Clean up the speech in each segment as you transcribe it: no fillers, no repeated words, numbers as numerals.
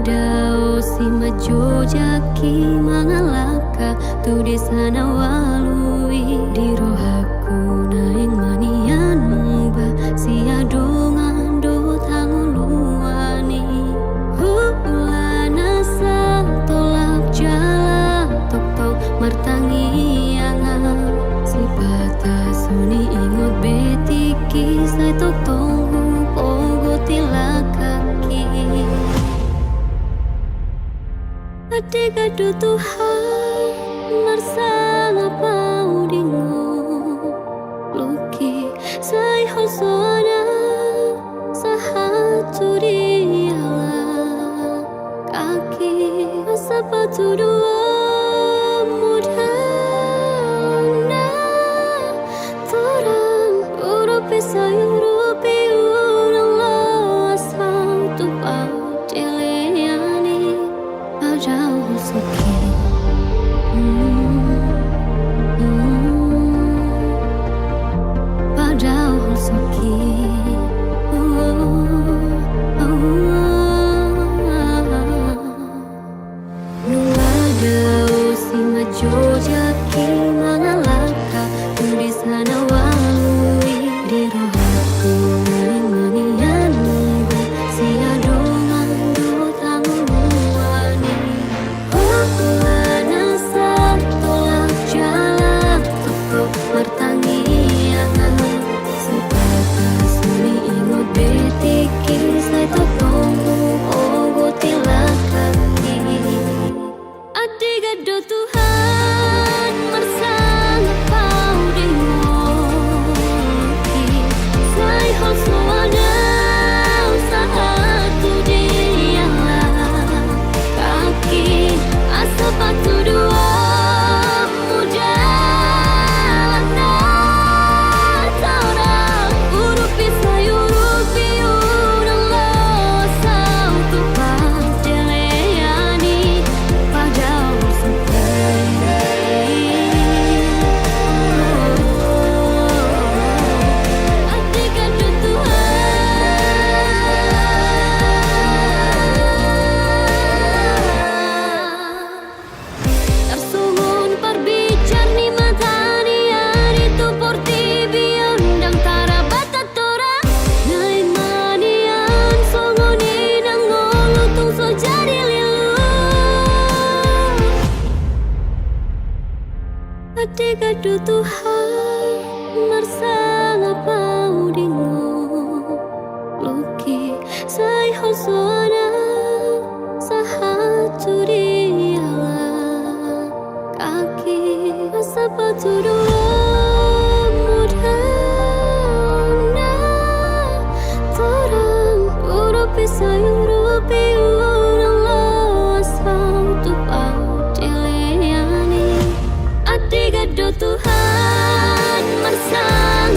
dao si majojaki mangalaka tu desa na walui di rohaku naing manian mungba si adongan do tanguluani hulana sa tolak jala tok martangi anga si batas suni ingot betiki sai tok tonghu pogo tilakaki ade gado Tuhan marsang apa udingo luki sai hosona sahaturi ala kaki asapatu dua mudana torang urupi sayurupi urang lo asal tupa deleani ajau suki padau suki Nuladau si majojaki mangalaka tu di sana walui di rohaku naing manian mungba si adongan do tanguluani hulana sa tolak jala tok martangi anga si batas suni ingot betiki sai tok tonghu ogo tilakaki ade gado Tuhan marsang pau dengoki sai hosoana sahatu diala kaki asapatu dua mudana torang urupi sayurupi urang lo sau tupa deleani padau suki ade gado Tuhan Tarsungun parbicar ni matani ari tu porti biondang tarabata tora naing manian songoni nang ngolu tung so jadi lilu ade gado Tuhan marsang apa udingo luki sai hosona sahaturi ala kaki asapatu dua mudana torang urupi sayurupi urang lo asal tupa deleani ade gado Tuhan marsang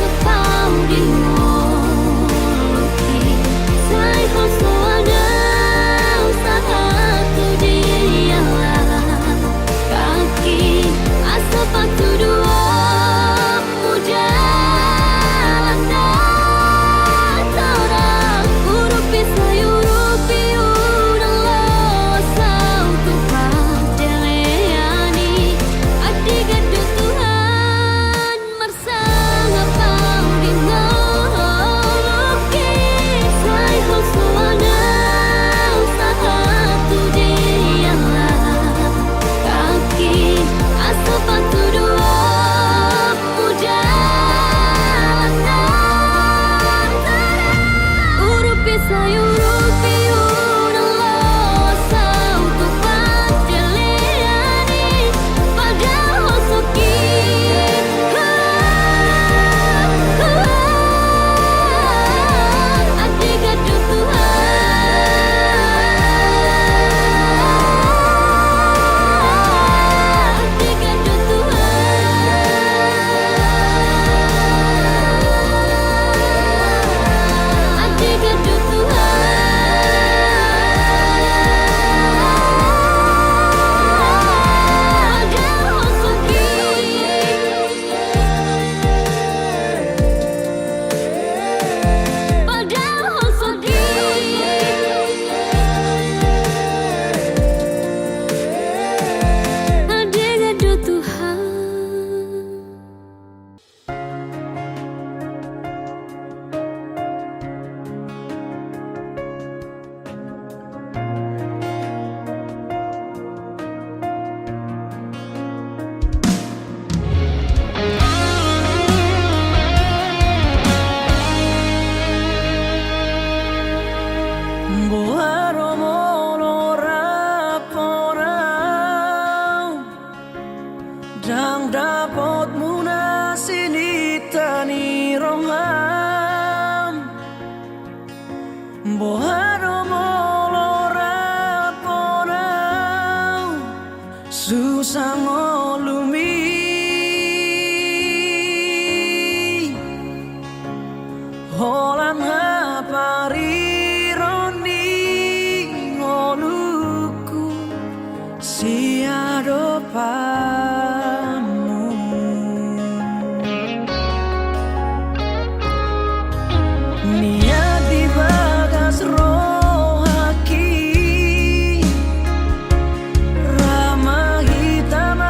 sangolumi holan haparironi ngoluku siado pamu niat di bagas rohaki ramah hitam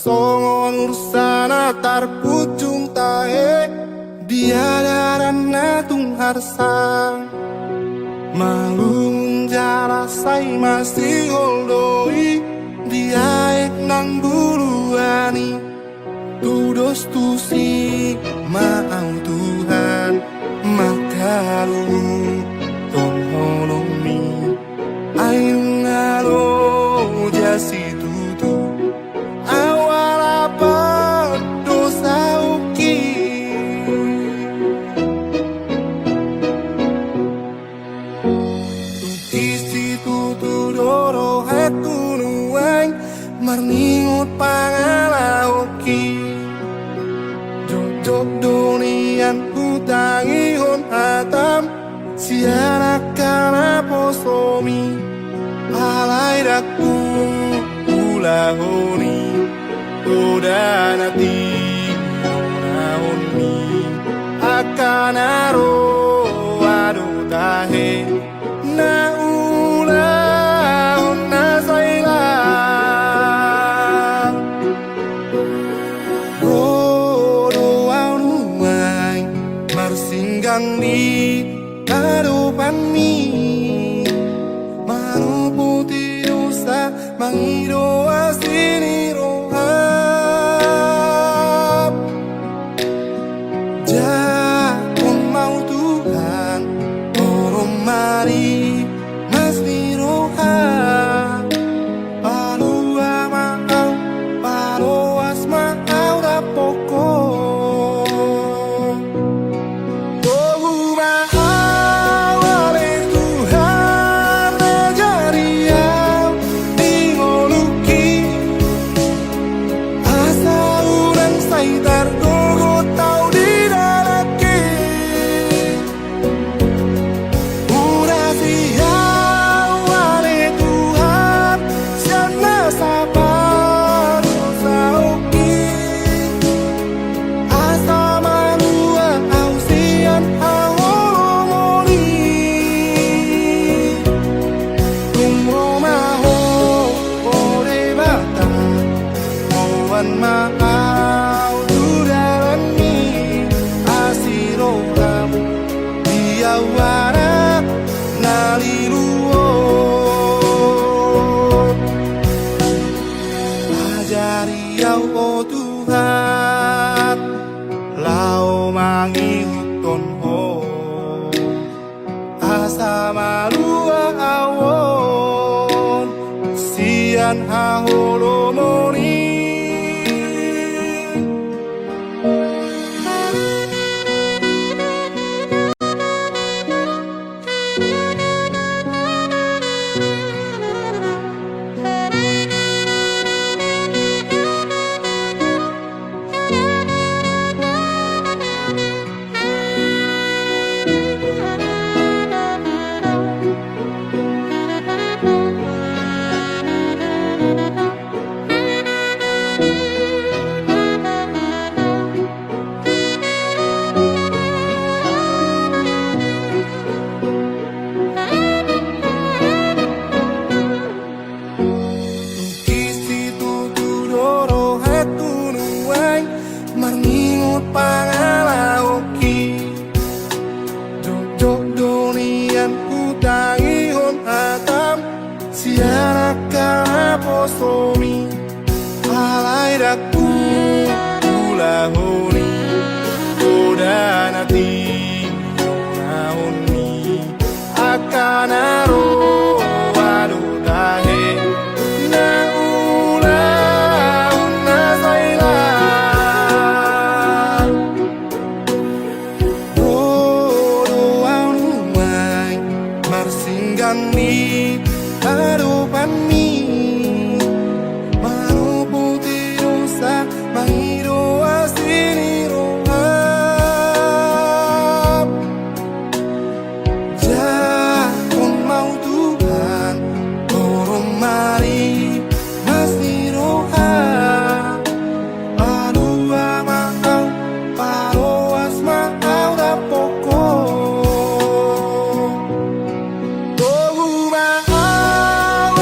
songon ursana tarpucung tae dia darana tung harsang malung jara sai masih goldoi dia ek nang buluani tudos tusi maau Tuhan makalu tolongi ayung alo jasi tutu awal apa dosa uki isi tutu doro hatu nuang marningut pangala uki jok donian hutangi hon atam sianak kana posomi alai daku ulahoni udanati nahoni akanaro adu tahe na ulahon na saila marsinggang di karupan mi manu putih dosa mangido asini rohab jakun mau Tuhan orang mari masni rohab palua maau paloas maau rapoko maau duralani asiroram dia warak naliluon ajari yau oh Tuhan lau mangihuton ho asa malua awon sian haholomoni marningut pangalaoki jok donian hutangi hon atam sianak kana posomi alai daku ulahoni udanati nahoni akanaro adu tahe na ulahon na saila marsingganni harupan mi manu putih dosa mangido asini rohab jakun mau Tuhan orang mari masni rohab alua maau paloas maau rapoko maau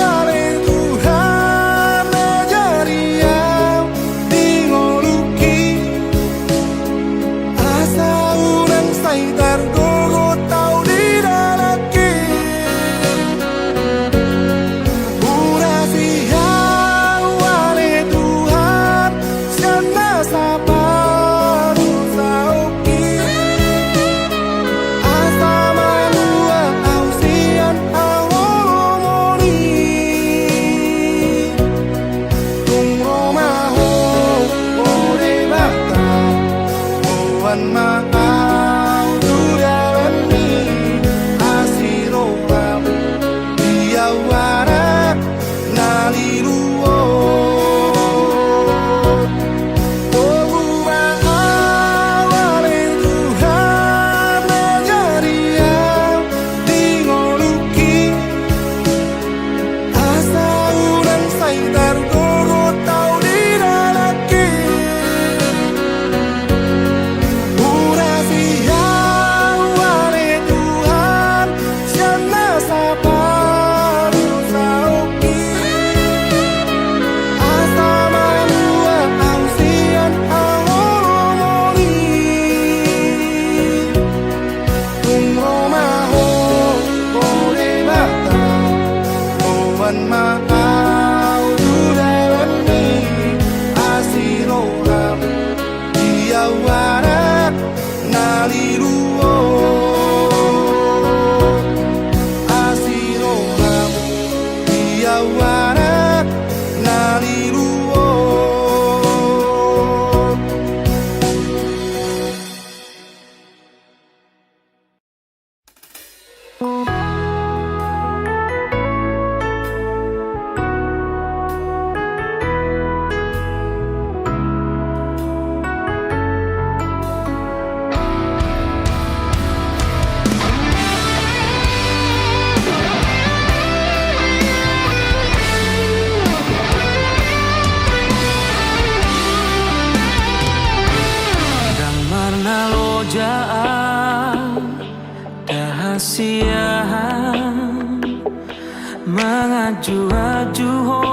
Mengaju-aju ho,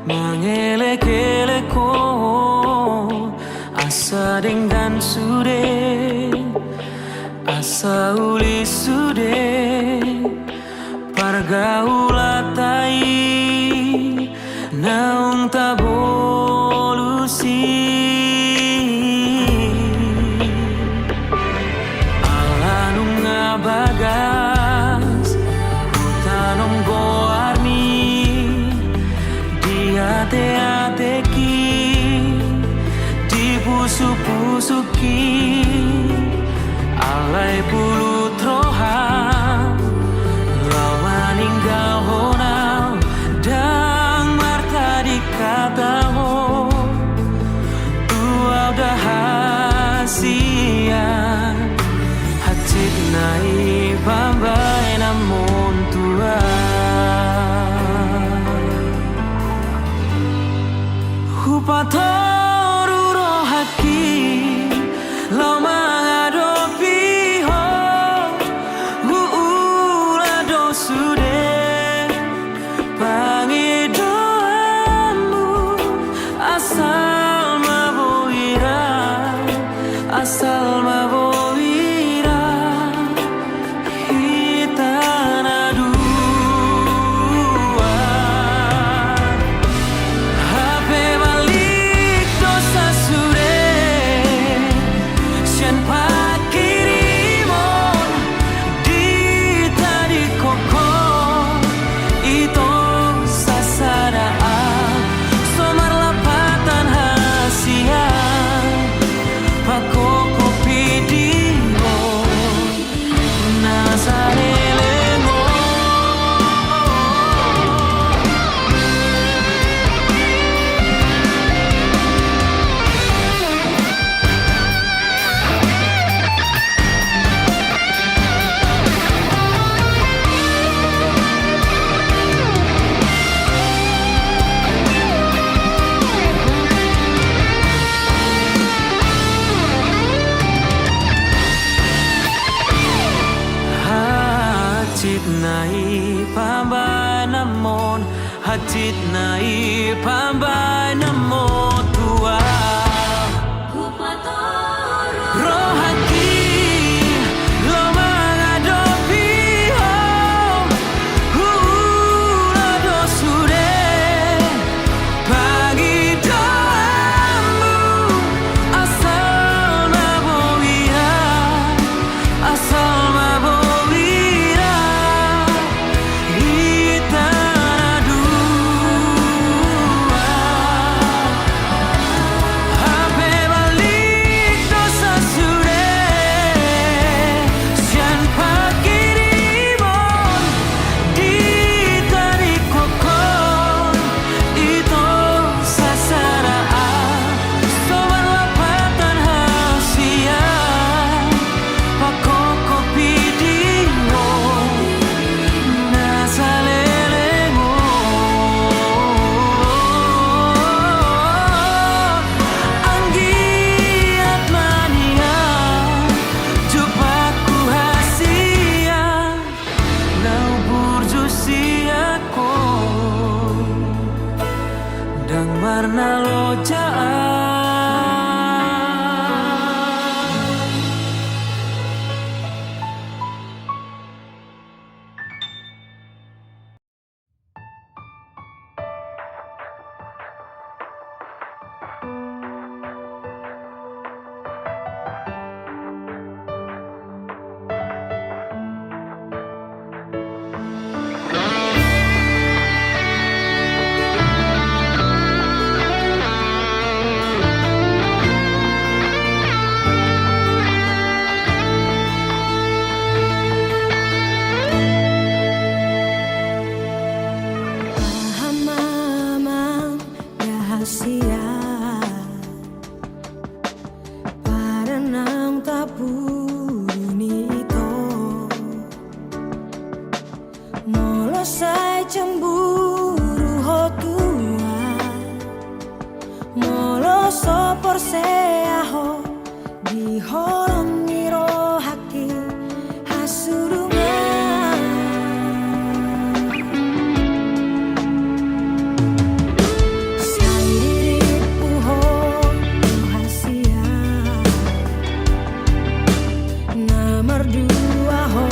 mengelek-elek ho, asa dengan sude, asa uli sude, pargaulatai, naung tabolusi. Alanung ngabagas, hutanong goarni, diate-ateki, dipusu-pusuki, alai pulu troha, lau maninggal honau, dang marta dikata ho, tua udah hasian, hacit nai bambai namun tua. Hupatoru rohaki, lau mengadopi ho, uula dosude, pangidoamu asal maboira, asal maboira, hitana dua. Hape balik dosa sure, sian pakirimon, di tadi koko, ito sasadaan, somar lapatan hasian, pakoko pidimo, nasarelengo. Hacit nai pambai namon, hacit nai pambai namon tua. Rohaki, lo mengadopi ho, hula dosude, pagi doamu, asal maboira, asal maboira, hitana dua. Hape balik dosa sure, sian pakirimon, di tadi kokon, ito sasaraan, sobar lapatan hasian, pakoko pidingo, nasalelengo. Anggiat mania, jupaku hasian, nau burjusiako, dang marna lojaan. Sai cemburu ho tua molo sopor se aho di holom niro haki hasurungan sai diriku ho rahasia nomor dua ho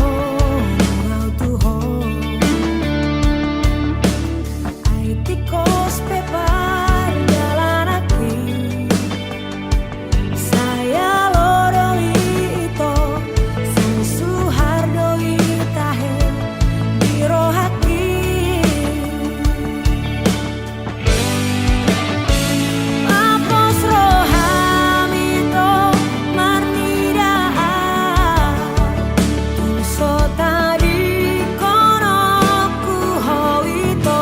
mau tuh ho Tikos pepar jalan aki saya loroi ito saya suhardoi tahe biro hati apos rohami to marnidaa tulso tadi konoku ho ito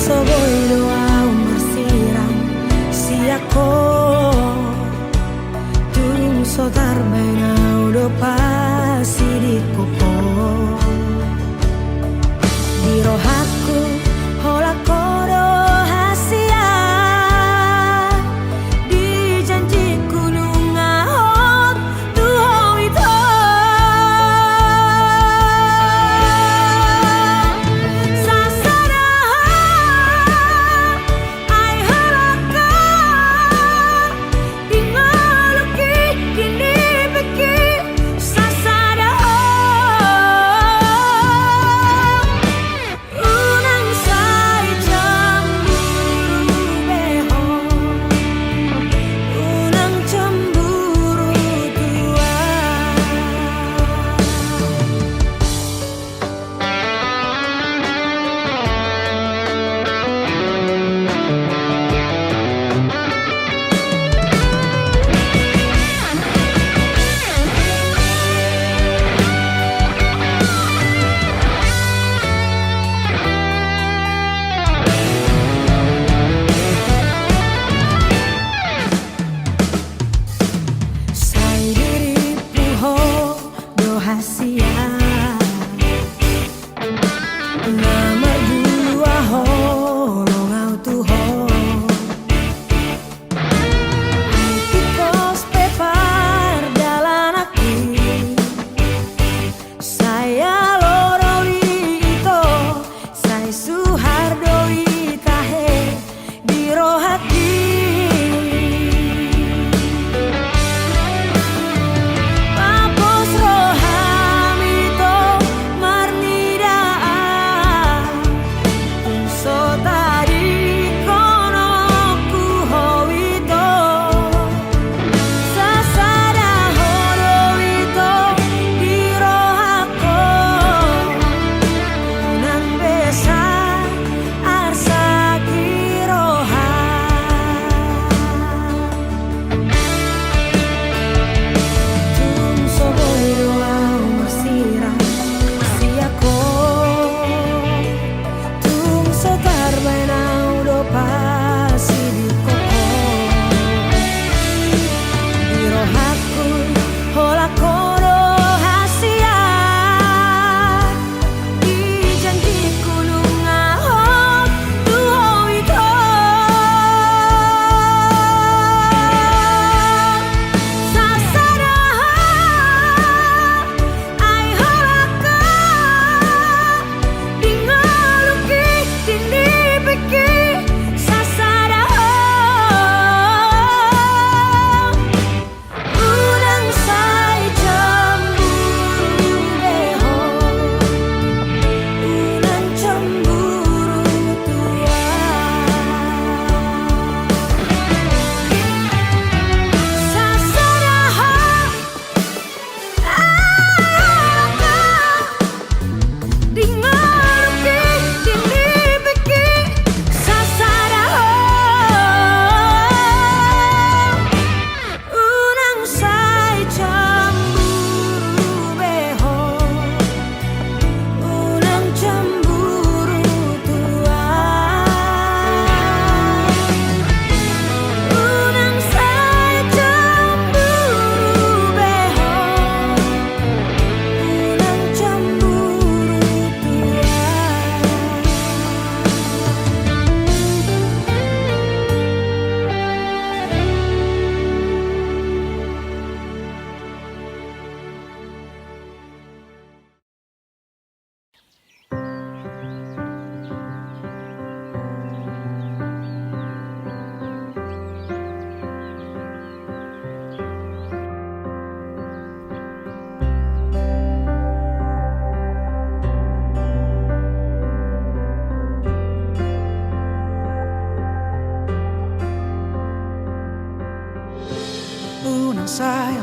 Soboy doa bersiram siako tung sotar benau do pasi di koko di rohaku hola kodo hasia di janji gunung ahot tuho itu nomor dua ho longau tuh ho tikos pepar jalan aki saya loroi ito saya suhardoi tahe biro hati apos rohami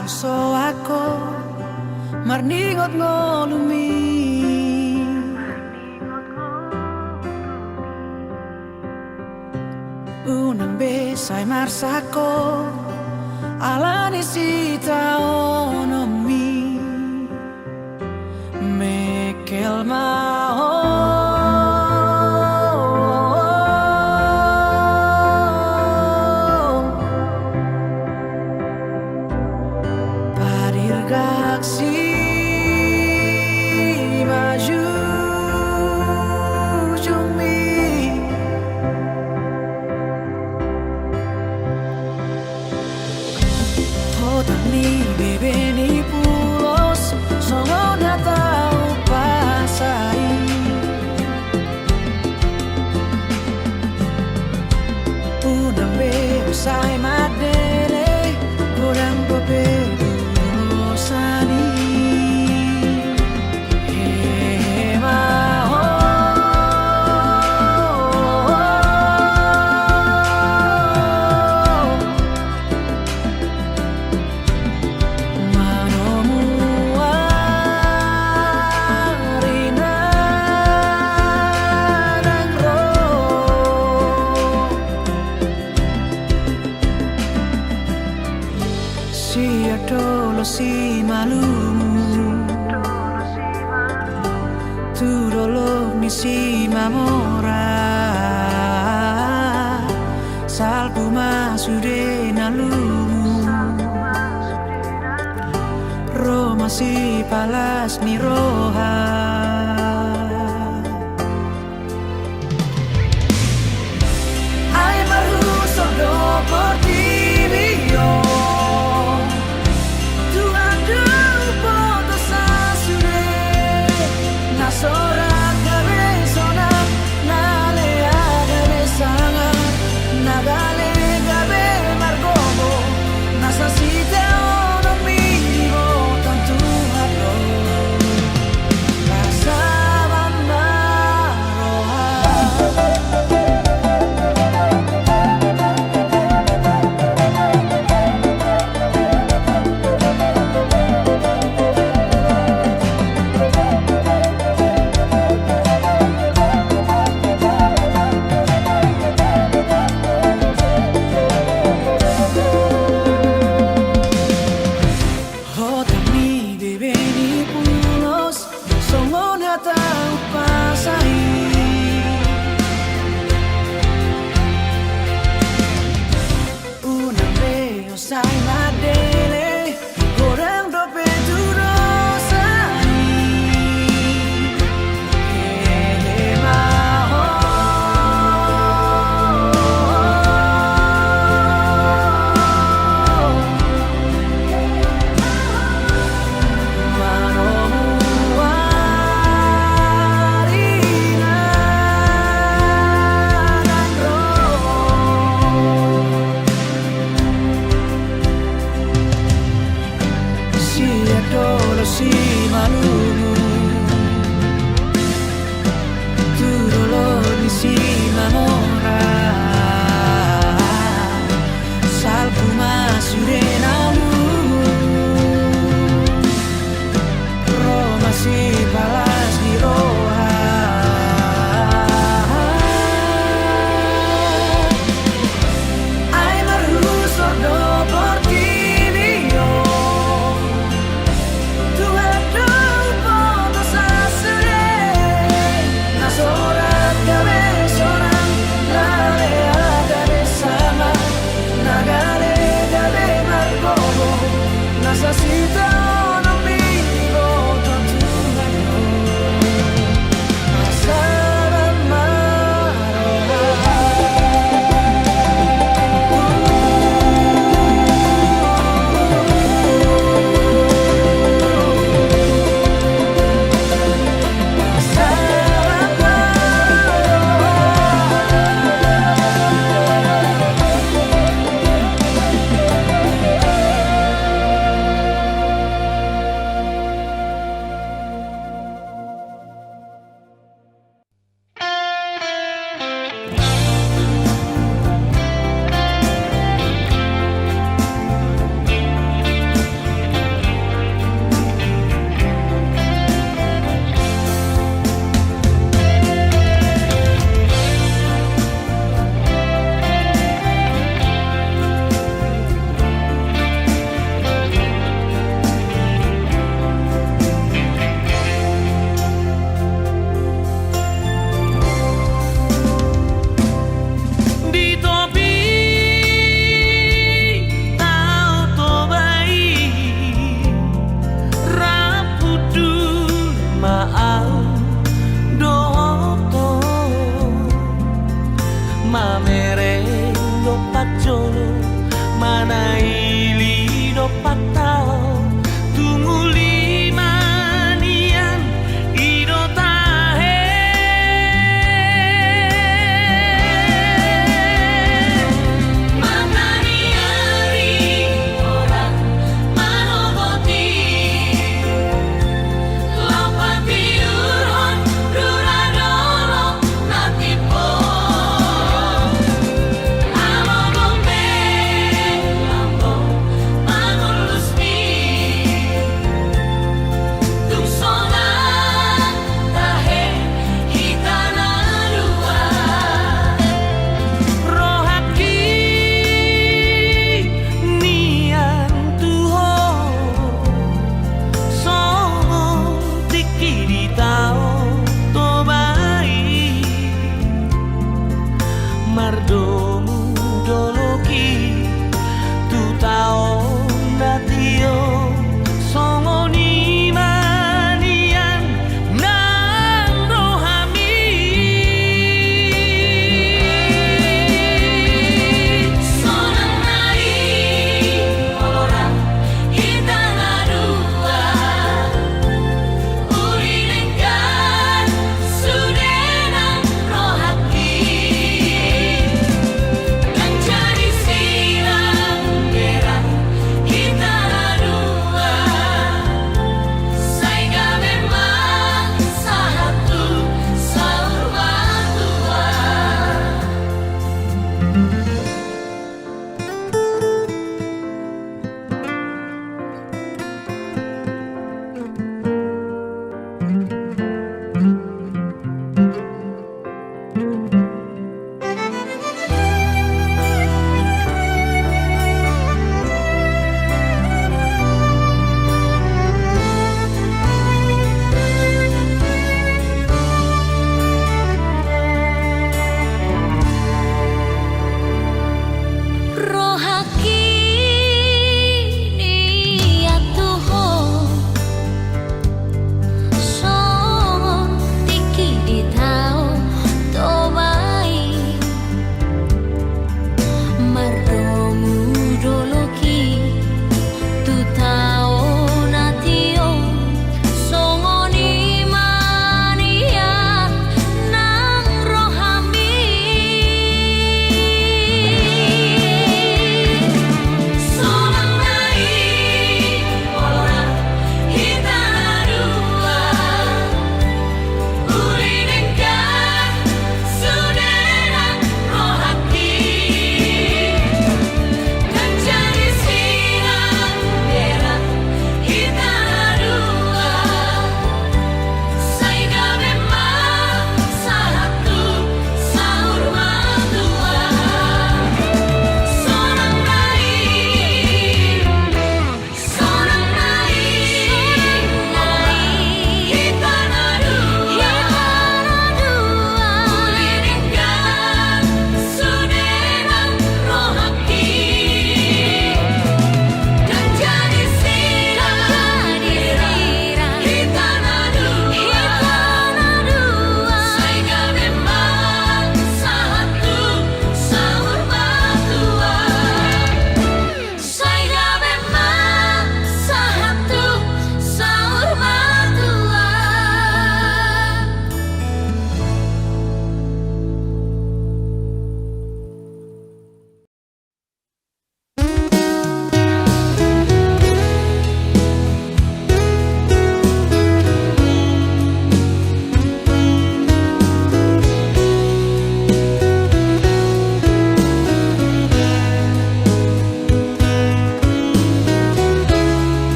also ako marningot ngolumi unang besay marsako alani sita onomi mekel gaksi maju jumi hotan ni bebe ni pulos songo na tau pasai unang be usai madere kurang bebedu si adolo si malumu tu dolo mi si mamora salpu masude nalumu Roma si palas ni roha ay maruso do por ti si malumu tu dolor ni si mamora salpu masure namu Roma si palas ni roha ay maruso do por ti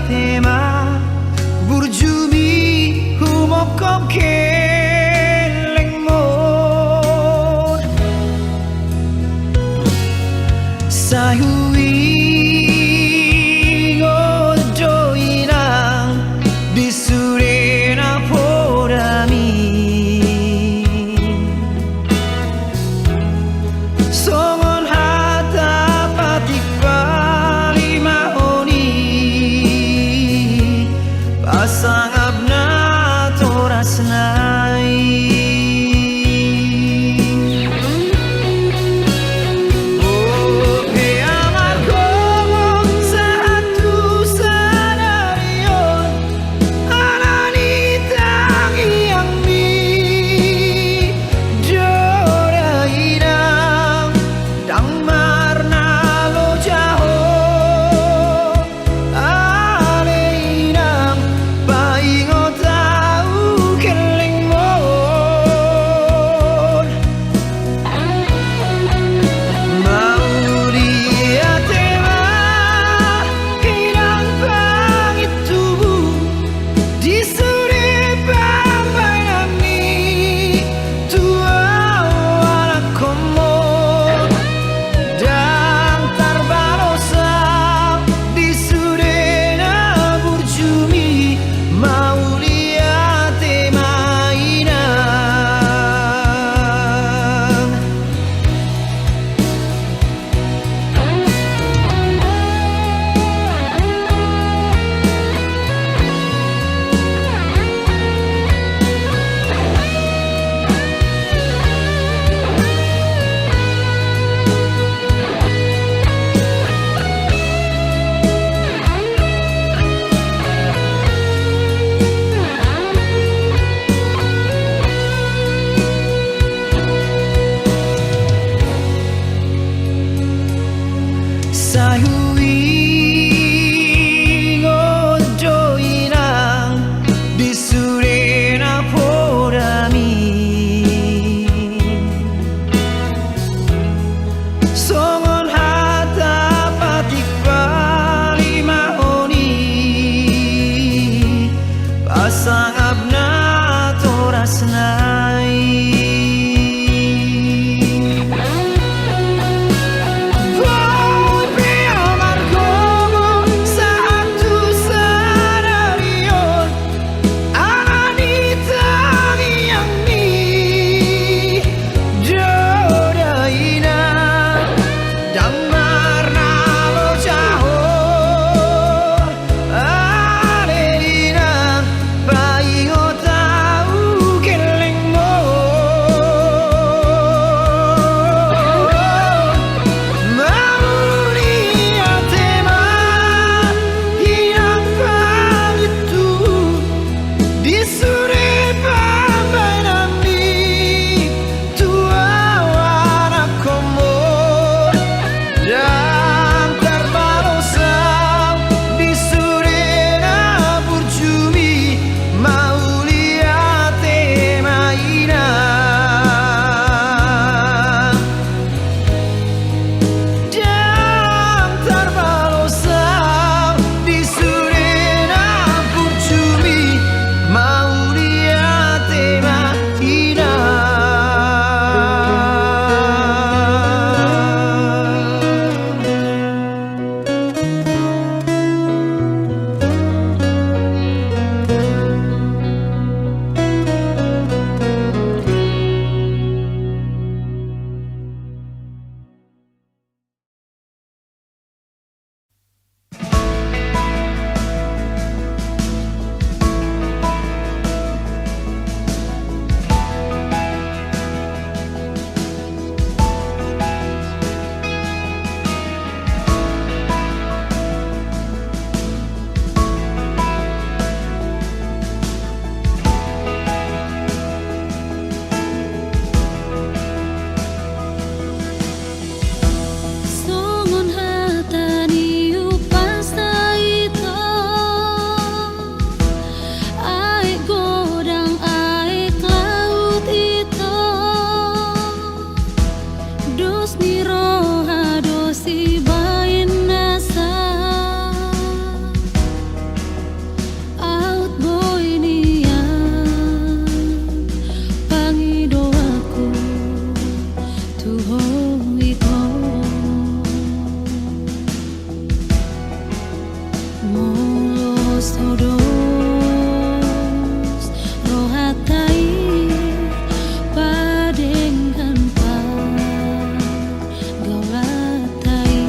tema burjumi humokop keleng mon sahui ngojo inang disurena podami songon hata patik palima oni pasang abna torasnai sahui ngojo inang disurena podami songon hata patik palima oni pasang abna torasnai todos rohatai padengkan gaulatai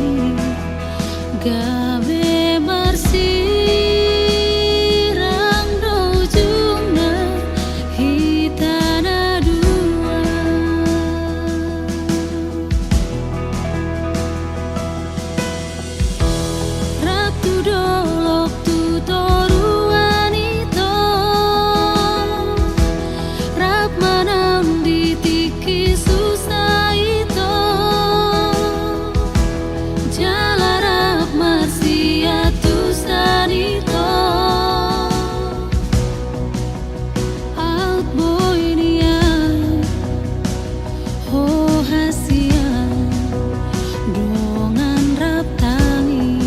gawe marsirang dojungna hitana dua raktu dolok tu toruanito rap manam ditiki susah itu jalarap marsiatu sanito out boy nia ho hasia dongan rap tangis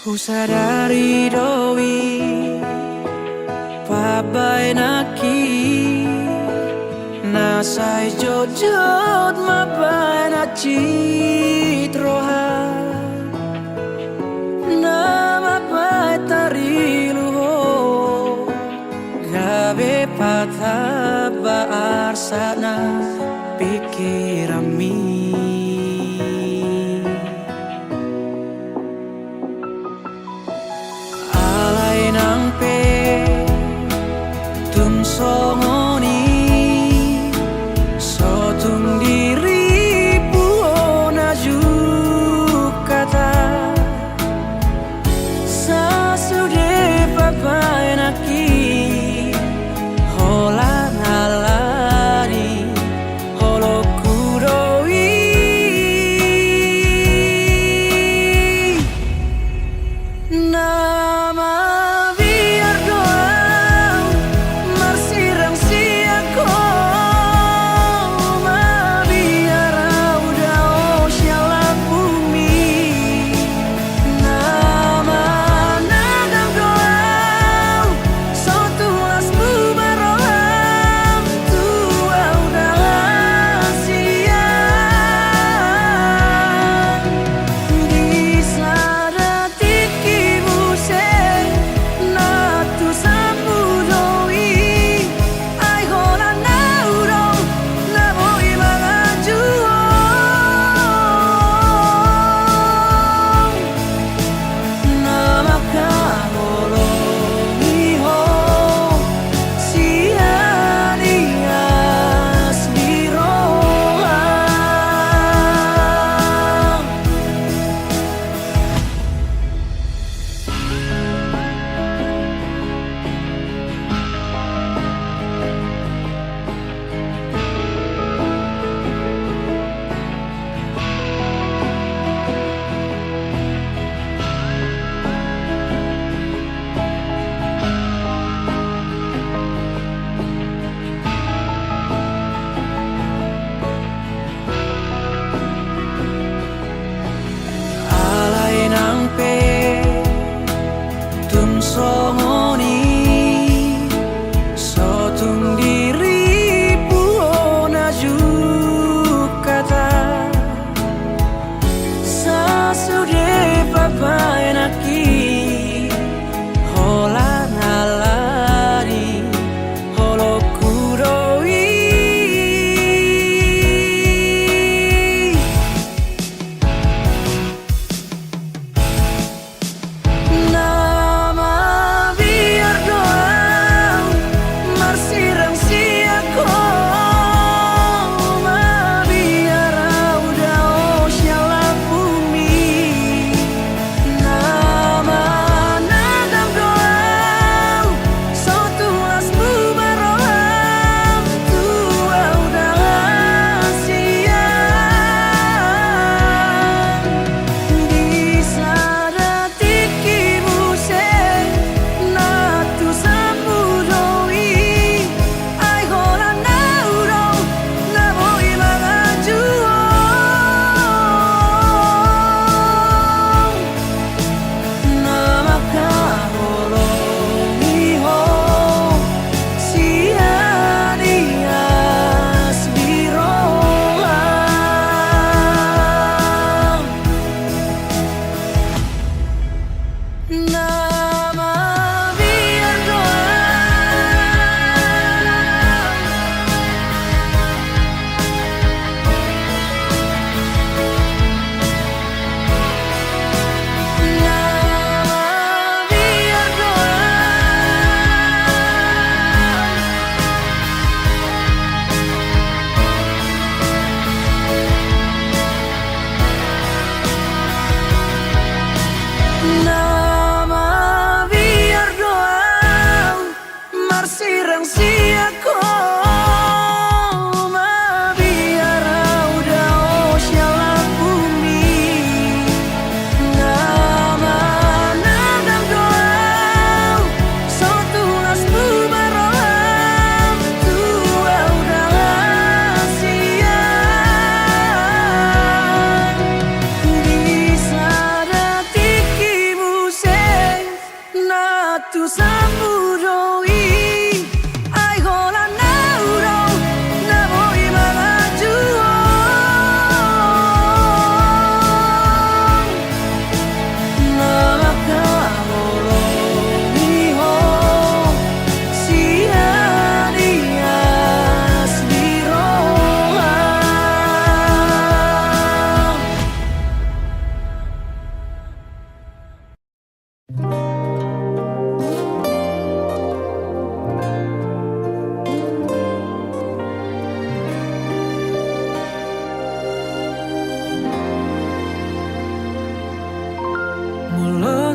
Ku sadari doi pabai naki nasai jojot mabai na citroha nama bai tariluho gabe patah baar sana pikirami. Songoni sotung diri puona jukata sasude papai naki hola nalani holo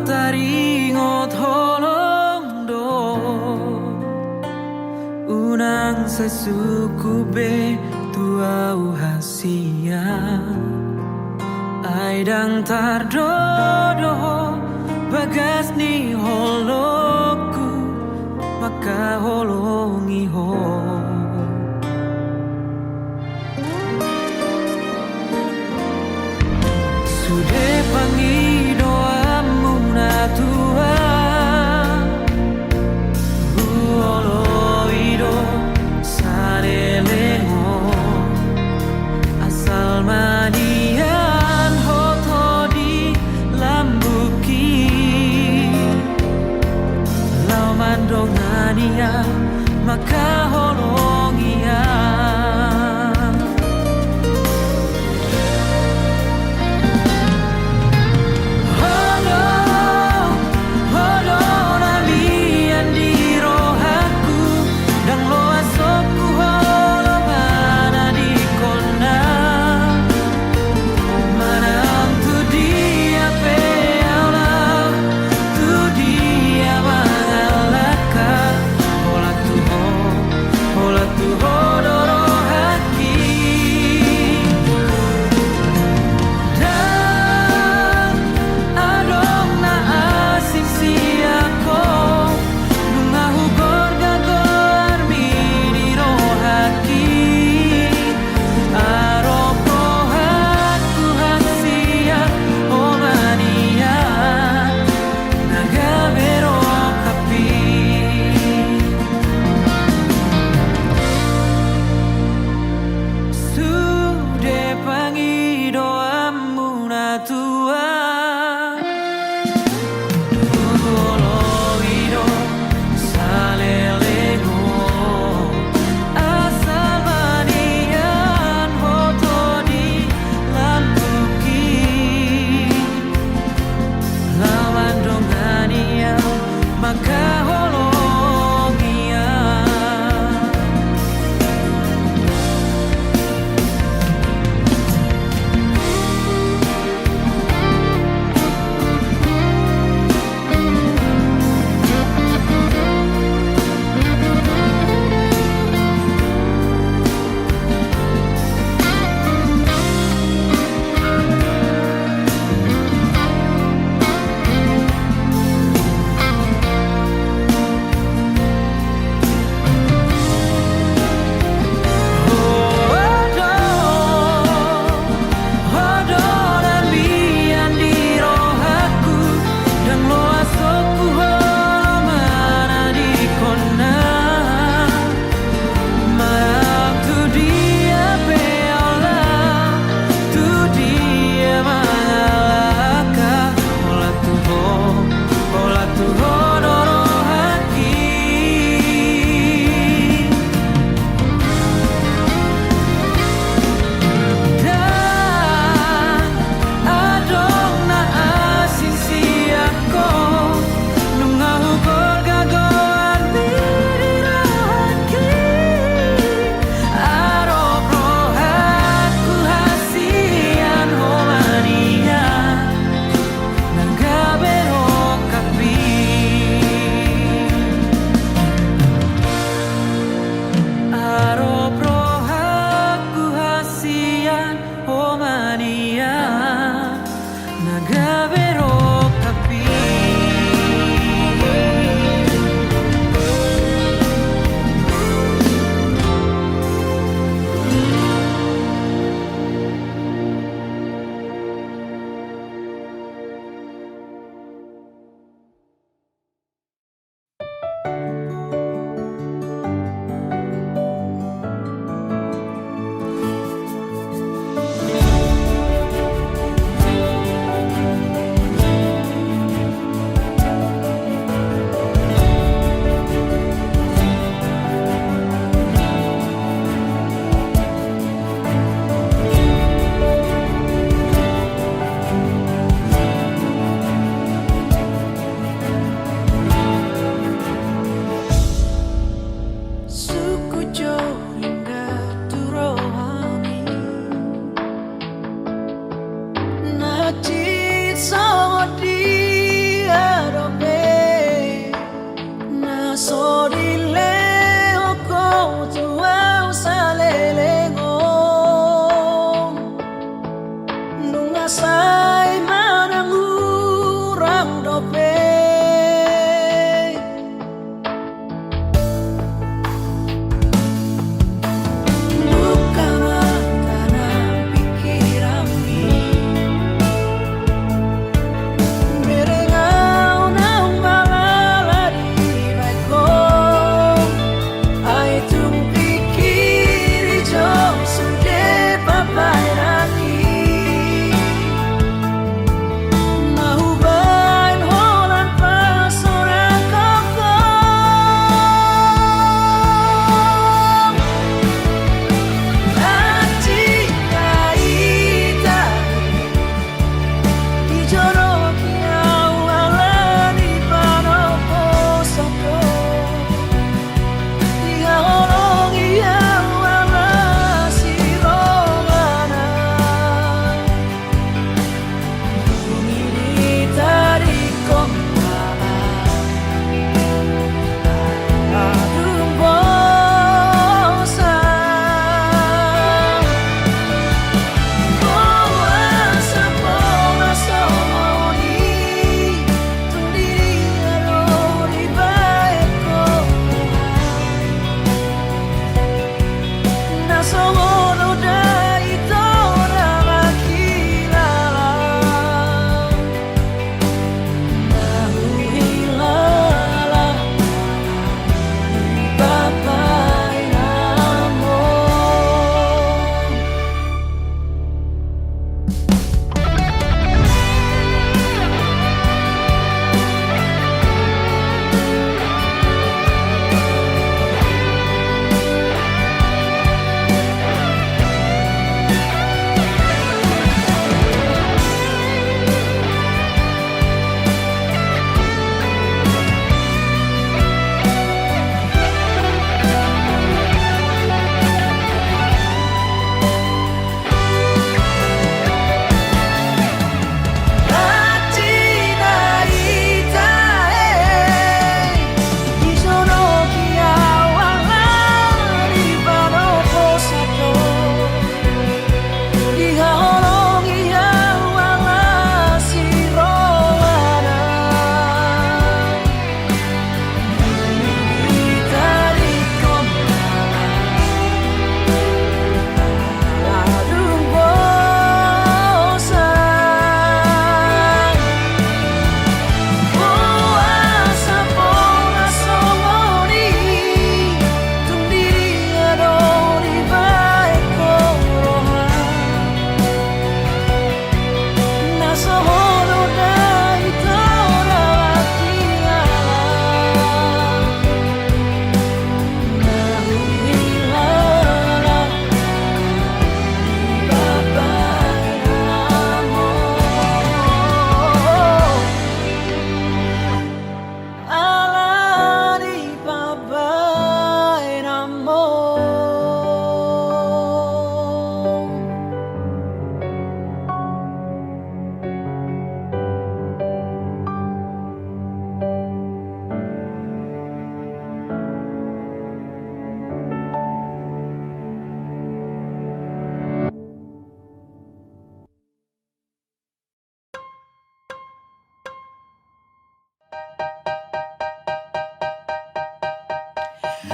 matahari ngot holong do unang sa suku be tuau hasia ai dang tardodo bagas ni holoku maka holongi ho sude pangi doamu na tua uoloido sarelengo asal manian hoto di lambuki lau mandongania maka holongia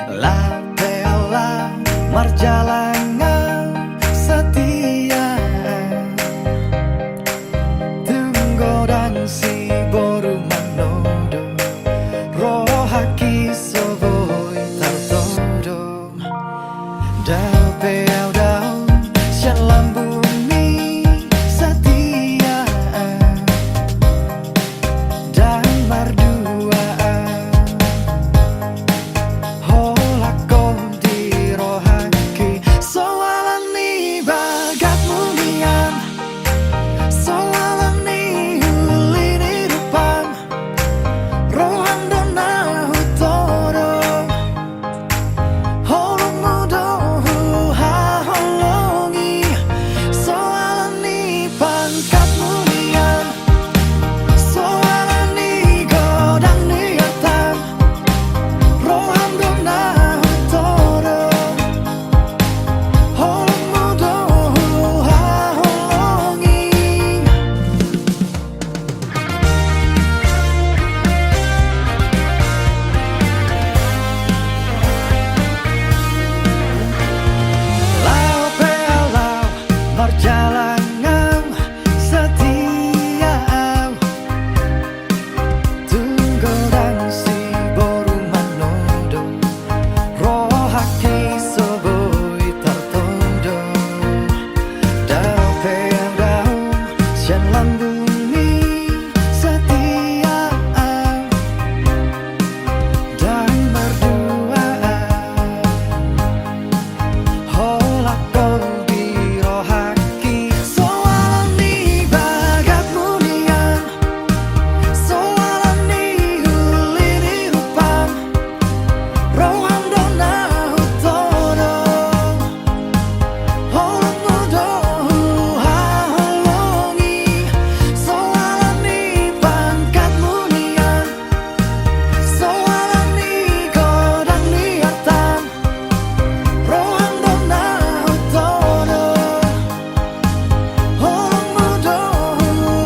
Lapela marjalangan setia Tunggodan si boru manodo Rohaki soboi tartodo Dau peau dau sian lambumi setia Dan merduaan Holakon di rohaki Soalan ni bagat mulian Soalan ni huli ni rupan Rohan dona hutoro Holong mudo ha holongi Soalan ni pangkat mulian Soalan ni godang ni atam Rohan dona hutoro Holong mudo ha holongi Lau pelau marjalangan setia Tunggodan si boru manodo Rohaki soboi tartodo Dau peau dau sian lambumi setia Dan berduaan Holakon di rohaki Soalan ni bagat mulian Soalan ni huli ni rupan Rohan dona hutoro Holong mudo ha holongi Soalan ni pangkat mulian Soalan ni godang ni atam Rohan dona hutoro Holong mudo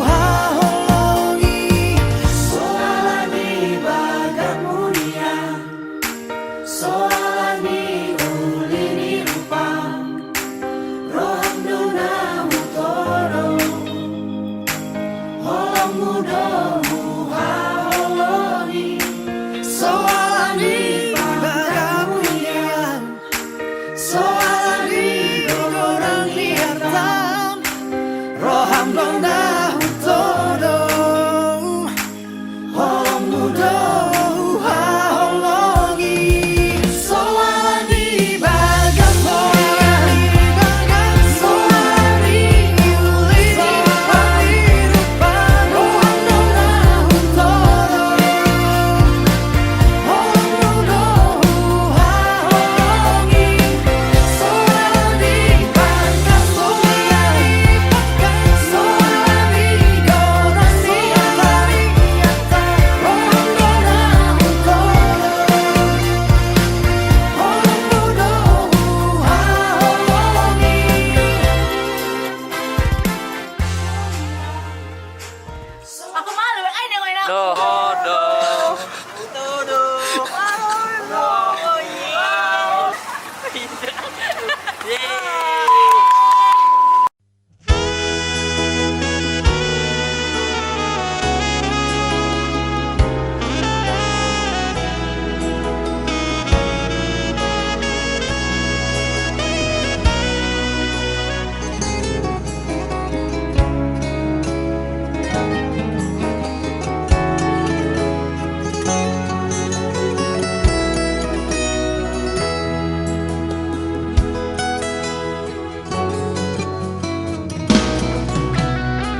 ha holongi Soalan ni bagat mulian Soalan ni huli ni rupang Rohan dona hutoro Holong mudo ha holongi Soalan ni bagat mulian Soalan ni godang ni atam Rohan dona hutoro Holong mudo ha holongi Soalan ni bagat mulian Soalan ni huli ni rupang Rohan dona hutoro Holong mudo ha holongi Soalan ni bagat mulian Soalan ni godang ni atam Rohan dona hutoro Holong mudo ha holongi Aku malu, ay nengokin aku.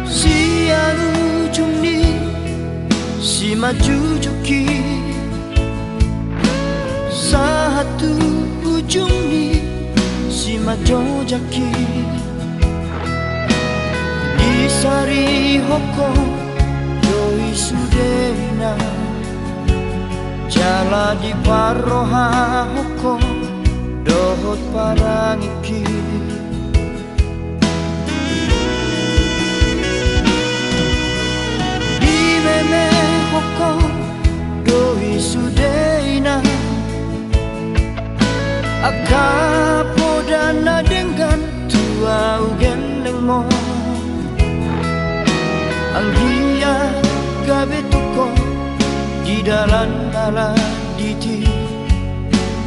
Siang ujung ni si maju joki Satu ujung ni si maju jaki Di sari hoko yoi sudena Jala di paroha hoko dohot parangiki Di meme hoko doi sudeina Anggia gabe tuko di dalam ala diti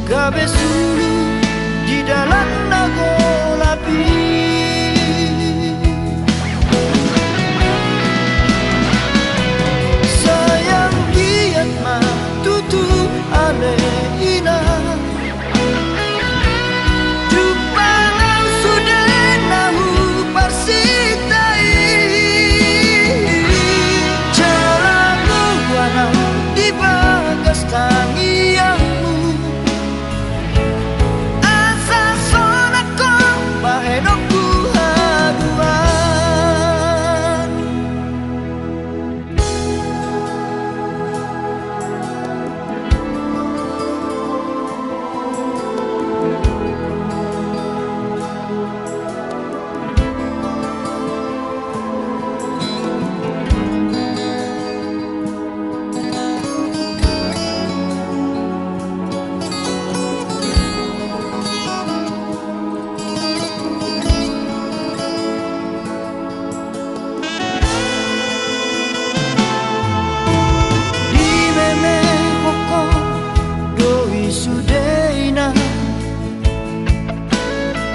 gabe sulu di dalam nago lapi. Sayang giat ma tutu ale ina Jupalau sudah nahu parsitai Jalamu wana di bagas tangianmu Asa sonako bahenokku haduan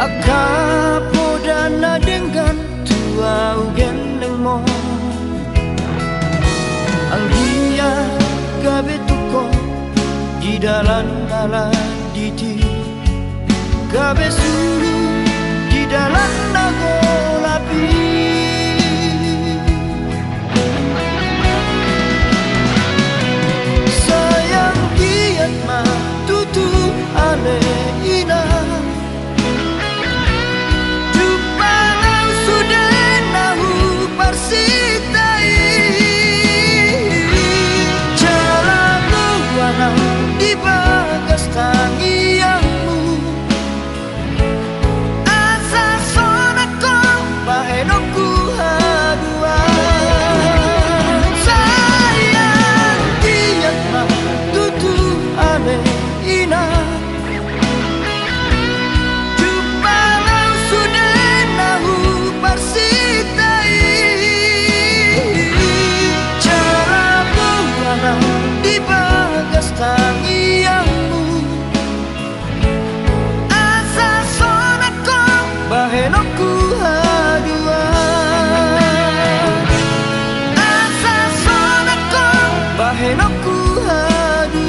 Akapodana dengan tua ugeleng mo Anggia gabe tuko di dalam ala diti gabe sulu di dalam nago lapi Sayang giat ma tutu ale ina Parsitai Jalamu wana di bagas tangianmu Asa sonako bahenokku haduan Sayang giat ma tutu ale ina Jupalau sudah nahu parsitai di bagas tangianmu Asa sonako bahenokku haduan Asa sonako bahenokku haduan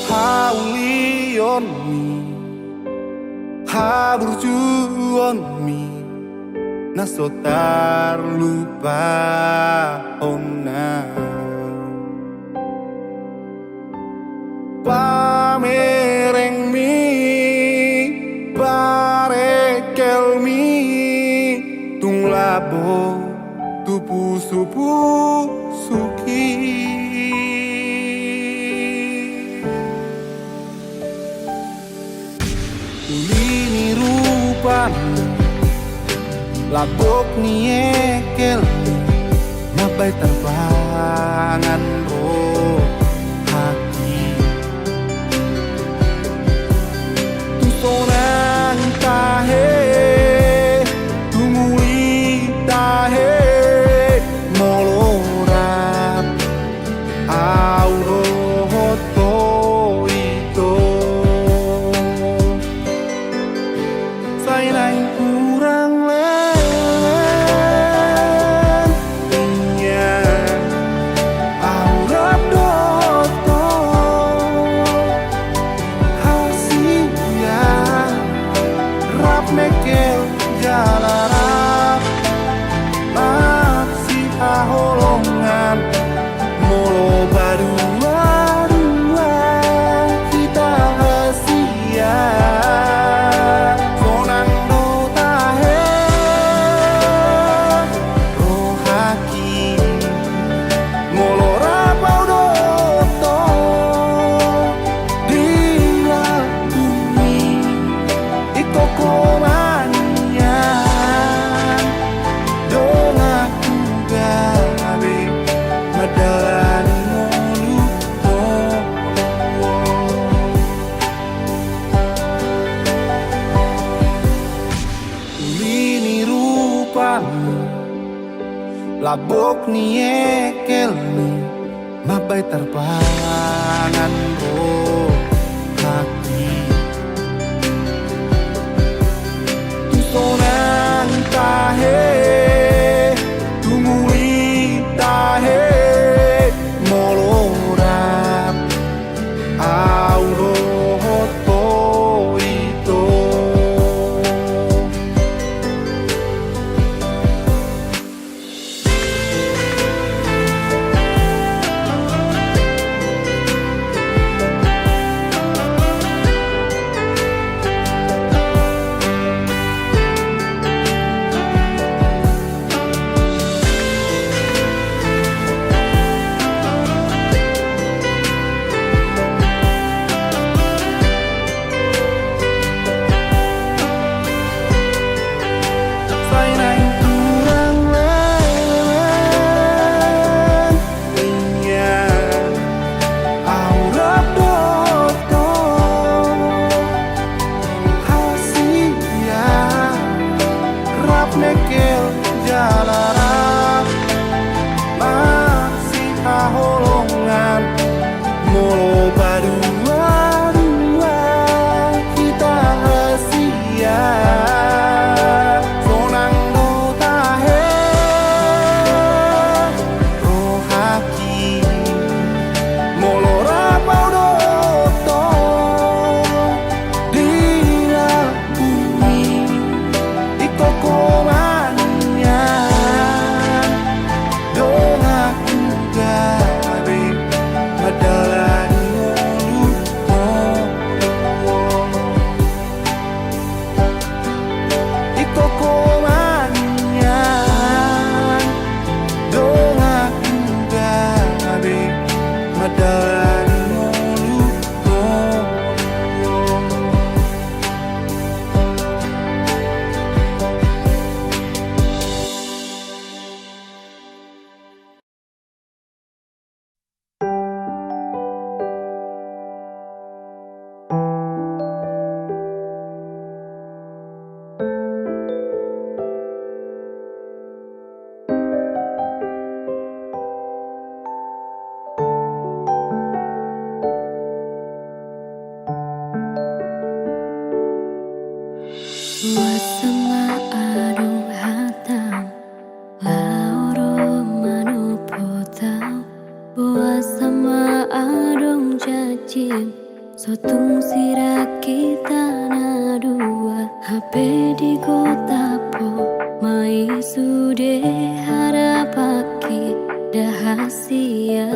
Haulion mi Haburjuon mi Nasotar lupa onna Pamereng mi Barekel mi Tung labo Tupu supu suki Ulini rupamu Labok niekel Nabai terbangan roh hati Tusonang tahe Tumuli tahe Molorat Aurohoto ito Sainai kurang lelan Inya labok nie kelmi mabai terpangan roh hati tusonan tahe tumuli tahe molorap auroto itu nekel jalaran masih holongan molo badua kita rahasia sonang do tahe rohaki molo rapau doto di bumi kokomannya doaku gawe adalah di kokomannya doaku gawe adalah Wasama adong hatang lauro manu potau Wasama adong jajim sotung sira kita nadua HP di kota po mai sude harapaki dahasia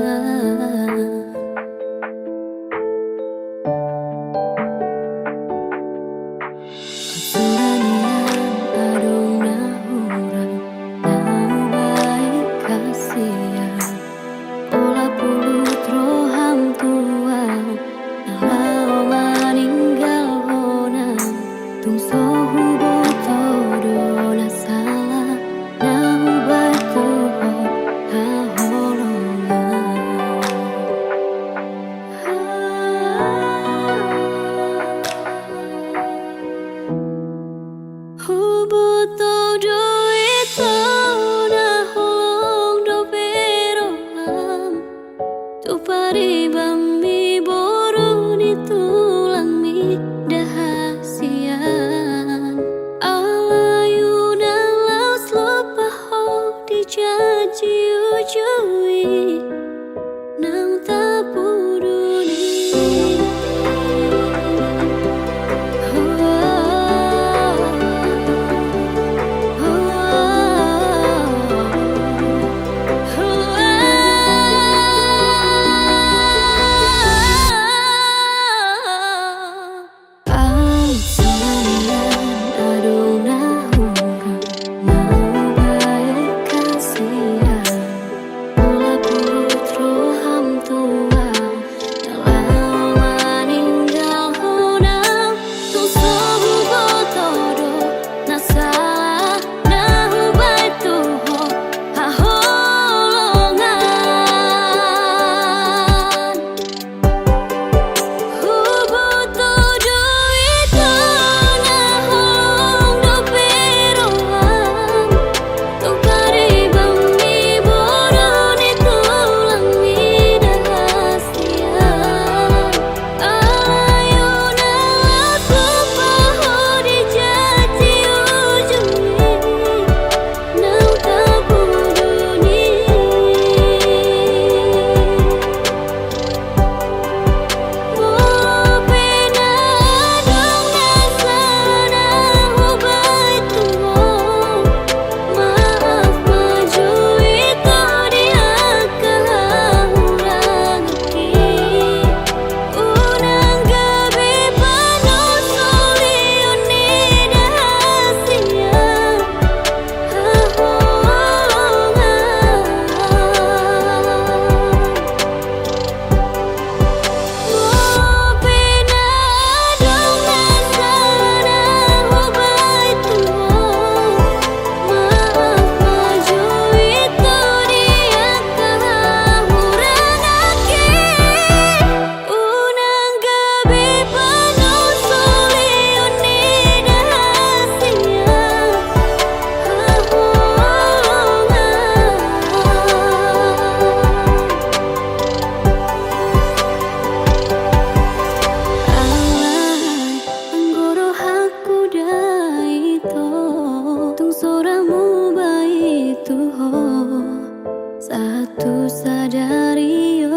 Satu sadarion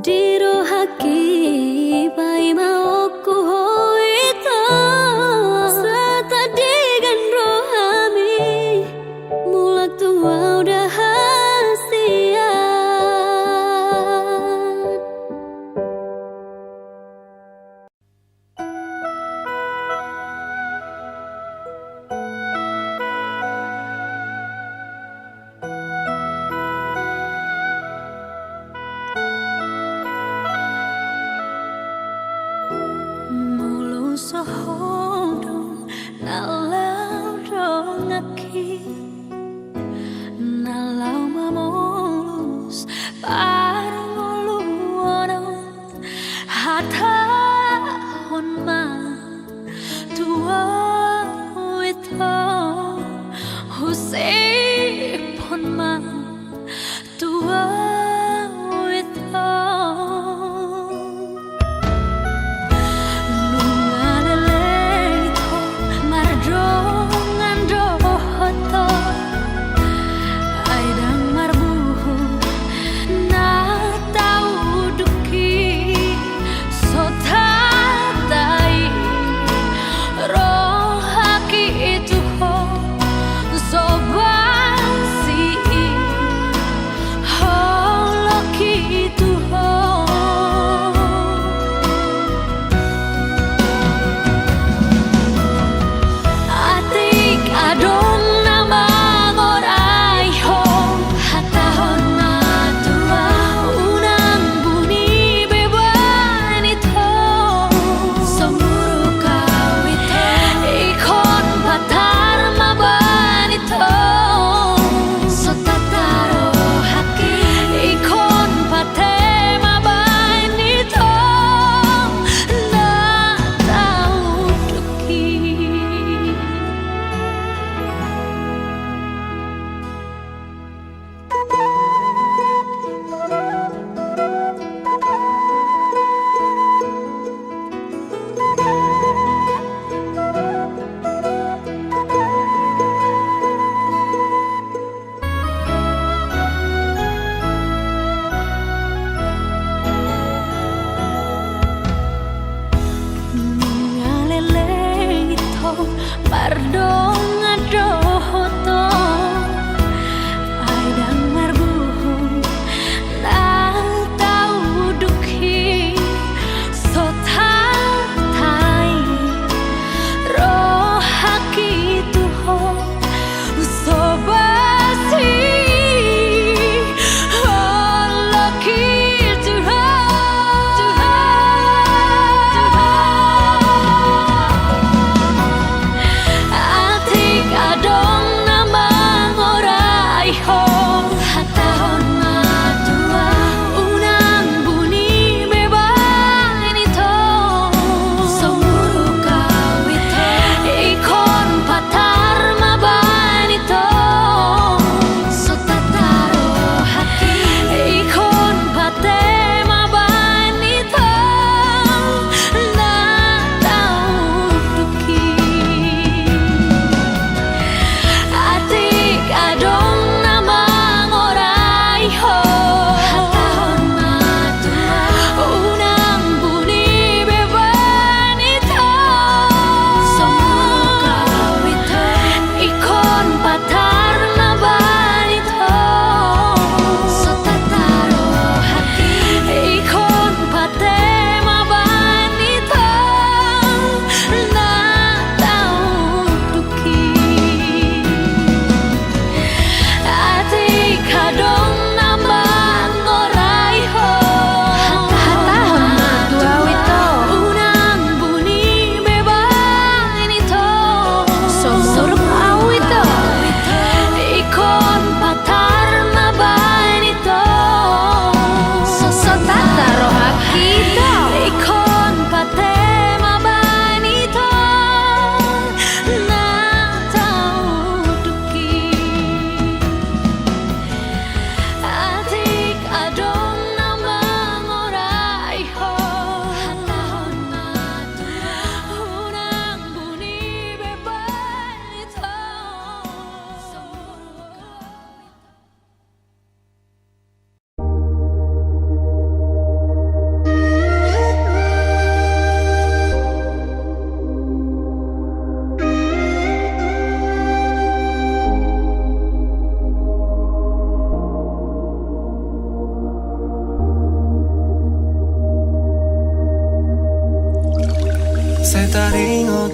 Diro haki pai mauku hoito Setadigan rohami Mulak tua udah hasian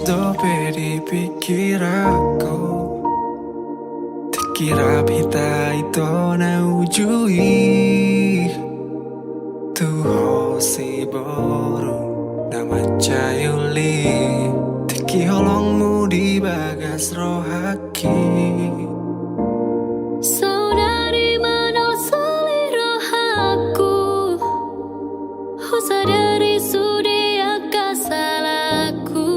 dope di pikir aku Tikira pita ito na ujui Tuho si boru na macayuli Tiki holongmu di bagas rohaki Saudari mana seliro aku Sadari sudia kasalaku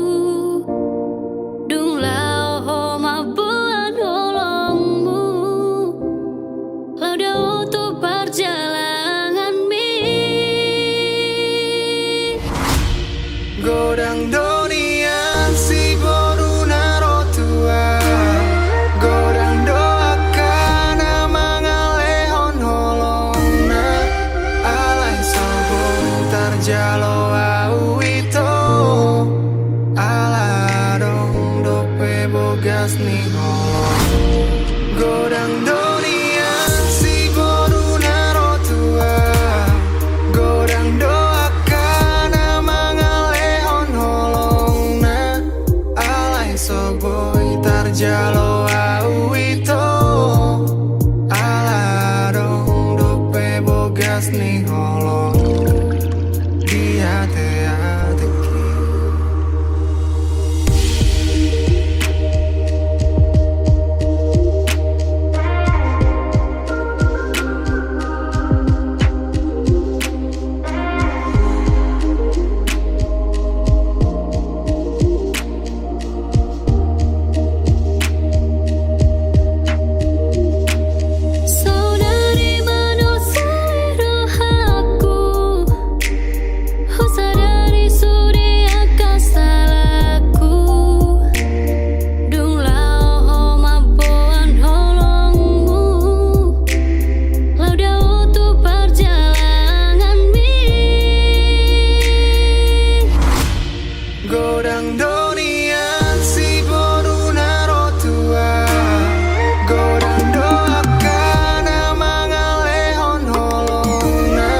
Dung lao ho mabuan holongmu Lau dao tu perjalanan mi Godang donian si boru naro tua Godang doakan mangalehon holongna Alai sobong tarjalo au ito Aladong dope bogas ni holong Godang donian si boru naro tua Godang doakan mangalehon holongna Alai soboy tarjalo au ito Aladong dope bogas ni holong Dia te-ateki Saudari mana seliro aku Sadari sudia kasalaku Dung lao ho mabuan holongmu Lau dao tu perjalanan mi Godang donian si boru naro tua Godang doakan mangalehon holongna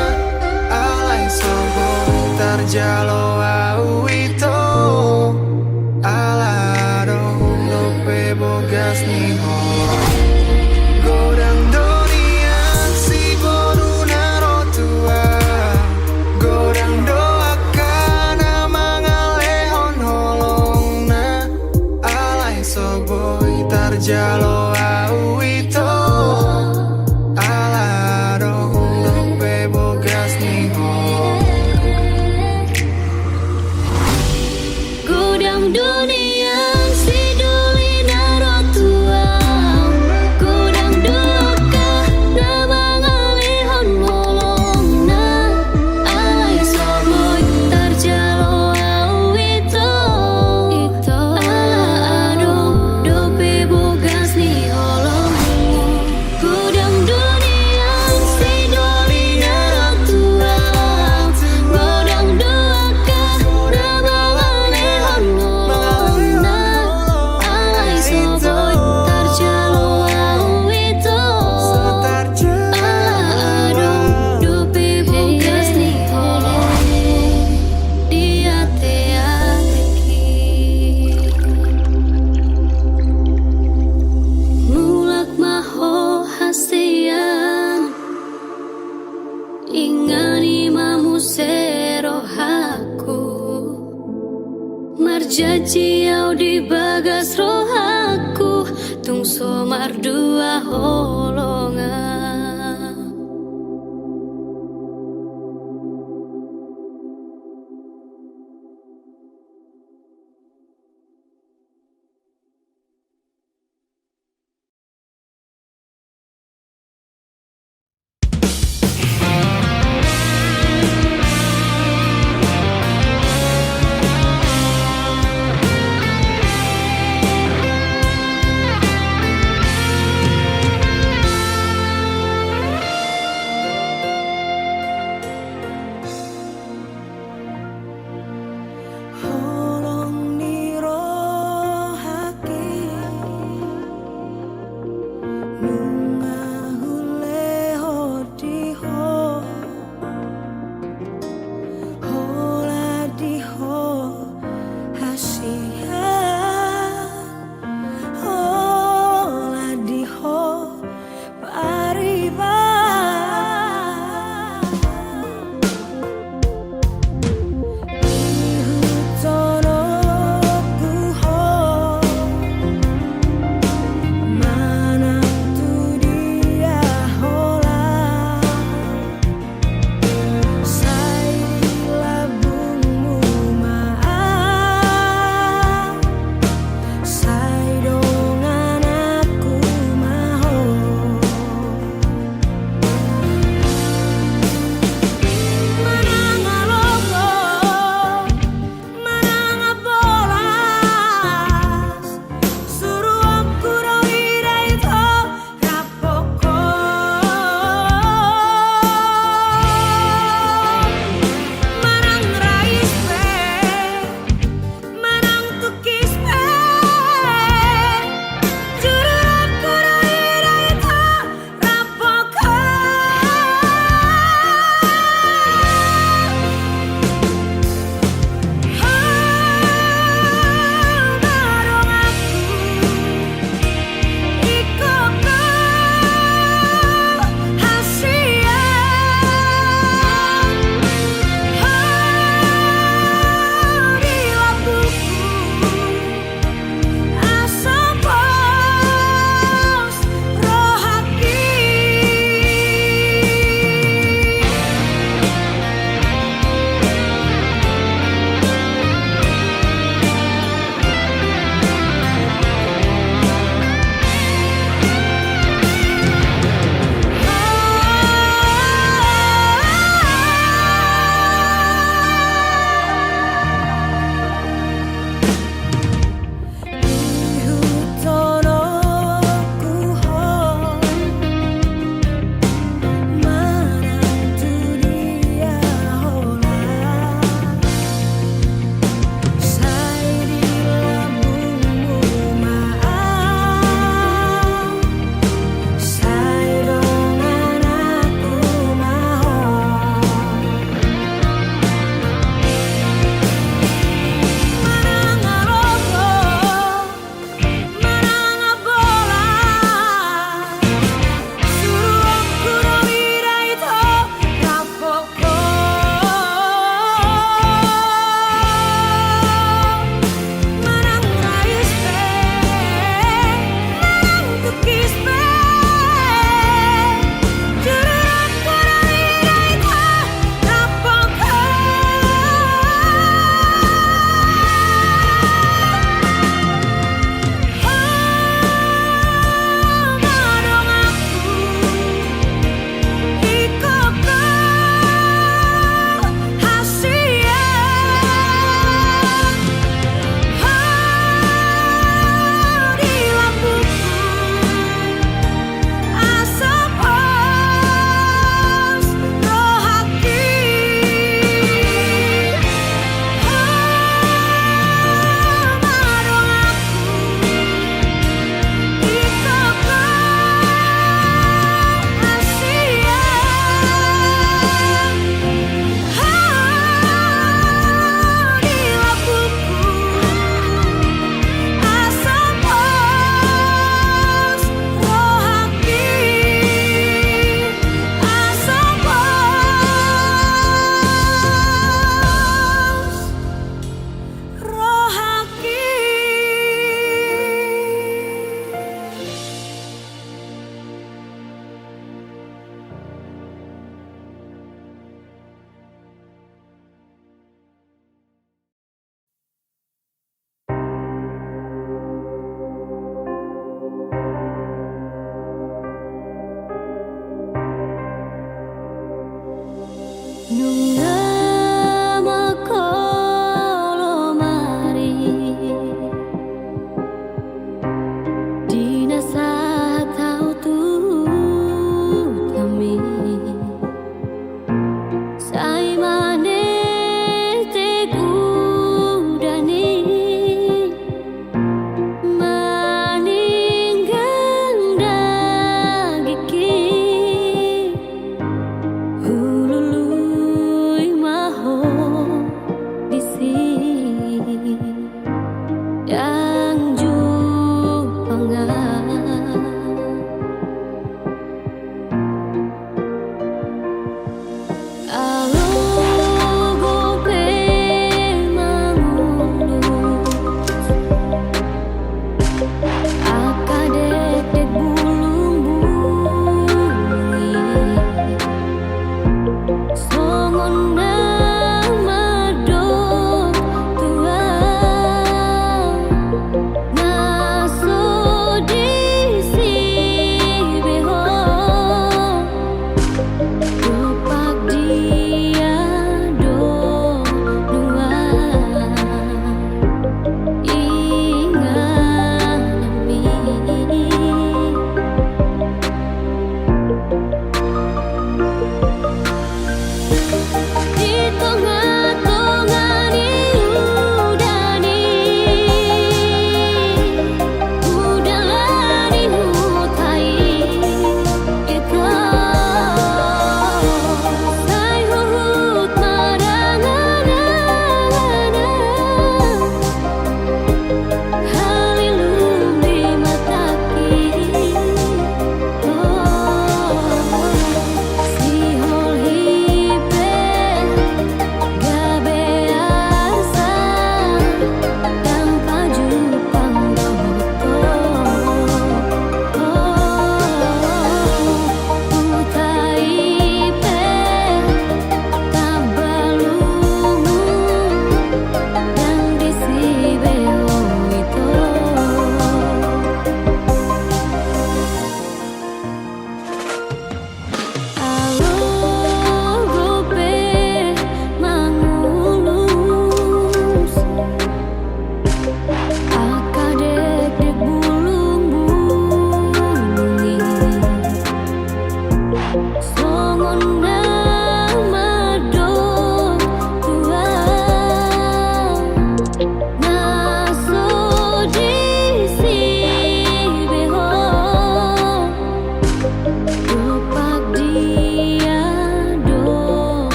Alai sobong tarjalo au ito Aladong dope bogas ni holong Godang donian si boru naro tua Godang doakan mangalehon holongna Alai soboy tarjalo au ito Aladong dope bogas ni holong Godang dunian si duli naro tua Godang doaka na mangalihon holongna Alai soboy tarjalo au ito Aladong dope bogas ni holongmu Godang dunian si duli naro tua Godang doaka na mangalihon holongna Alai soboy tarjalo au ito Aladong dope bogas ni holong Dia te-ateki Mulak maho hasian Ingani mamu serohaku Marjaji au di bagas rohaku Tung somar dua ho